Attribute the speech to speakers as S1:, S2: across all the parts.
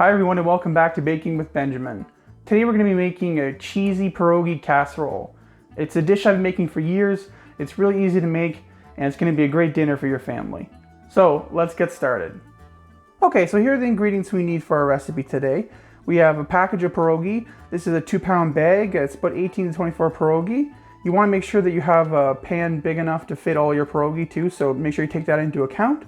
S1: Hi everyone and welcome back to Baking with Benjamin. Today we're going to be making a cheesy pierogi casserole. It's a dish I've been making for years, it's really easy to make, and it's going to be a great dinner for your family. So let's get started. Okay, so here are the ingredients we need for our recipe today. We have a package of pierogi. This is a 2-pound bag. It's about 18 to 24 pierogi. You want to make sure that you have a pan big enough to fit all your pierogi too, so make sure you take that into account.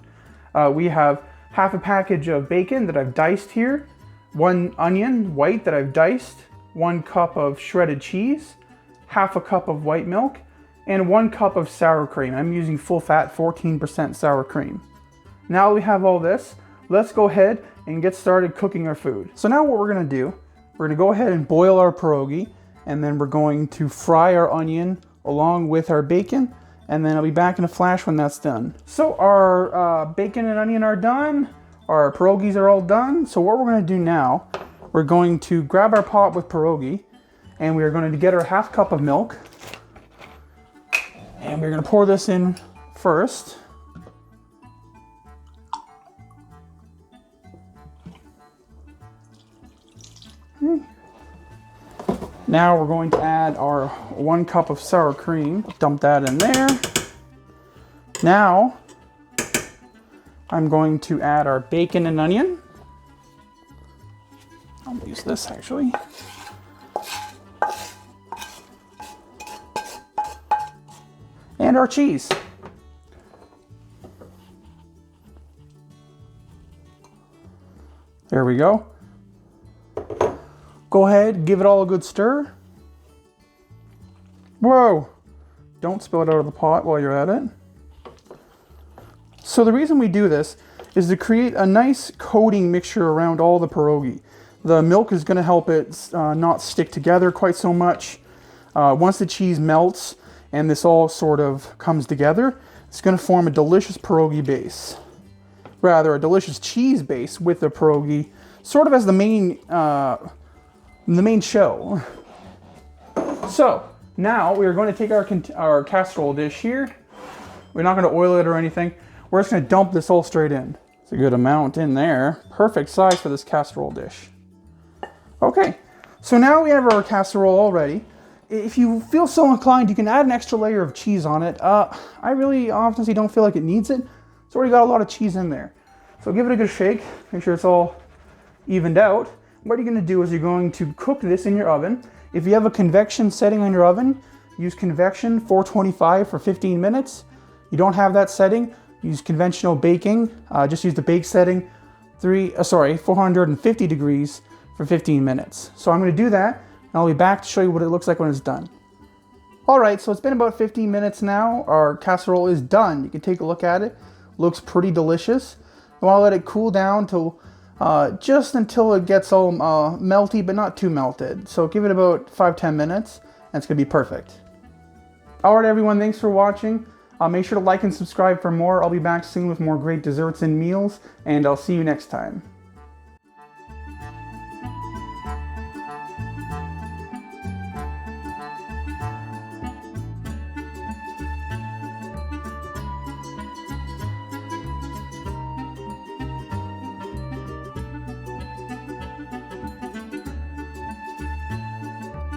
S1: We have half a package of bacon that I've diced here, 1 onion, white, that I've diced, 1 cup of shredded cheese, half a cup of white milk, and 1 cup of sour cream. I'm using full fat 14% sour cream. Now we have all this, let's go ahead and get started cooking our food. So now what we're gonna do, we're gonna go ahead and boil our pierogi, and then we're going to fry our onion along with our bacon, and then I'll be back in a flash when that's done. So our bacon and onion are done, our pierogis are all done. So what we're going to do now, we're going to grab our pot with pierogi, and we are going to get our half cup of milk, and we're going to pour this in first. Now we're going to add our 1 cup of sour cream. Dump that in there. Now I'm going to add our bacon and onion. I'll use this actually. And our cheese. There we go. Go ahead, give it all a good stir. Whoa! Don't spill it out of the pot while you're at it. So the reason we do this is to create a nice coating mixture around all the pierogi. The milk is going to help it not stick together quite so much. Once the cheese melts and this all sort of comes together, it's going to form a delicious pierogi base. Rather, a delicious cheese base with the pierogi sort of as the main show. So now we are going to take our casserole dish here. We're not going to oil it or anything. We're just going to dump this all straight in. It's a good amount in there. Perfect size for this casserole dish. Okay, so now we have our casserole all ready. If you feel so inclined, you can add an extra layer of cheese on it. I really honestly don't feel like it needs it. It's already got a lot of cheese in there. So give it a good shake. Make sure it's all evened out. What you're going to do is you're going to cook this in your oven. If you have a convection setting on your oven, use convection 425 for 15 minutes. You don't have that setting, use conventional baking. Just use the bake setting 450 degrees for 15 minutes. So I'm going to do that, and I'll be back to show you what it looks like when it's done. Alright, so it's been about 15 minutes now. Our casserole is done. You can take a look at it. Looks pretty delicious. I want to let it cool down till just until it gets all melty, but not too melted. So give it about 5-10 minutes, and it's going to be perfect. Alright everyone, thanks for watching. Make sure to like and subscribe for more. I'll be back soon with more great desserts and meals, and I'll see you next time.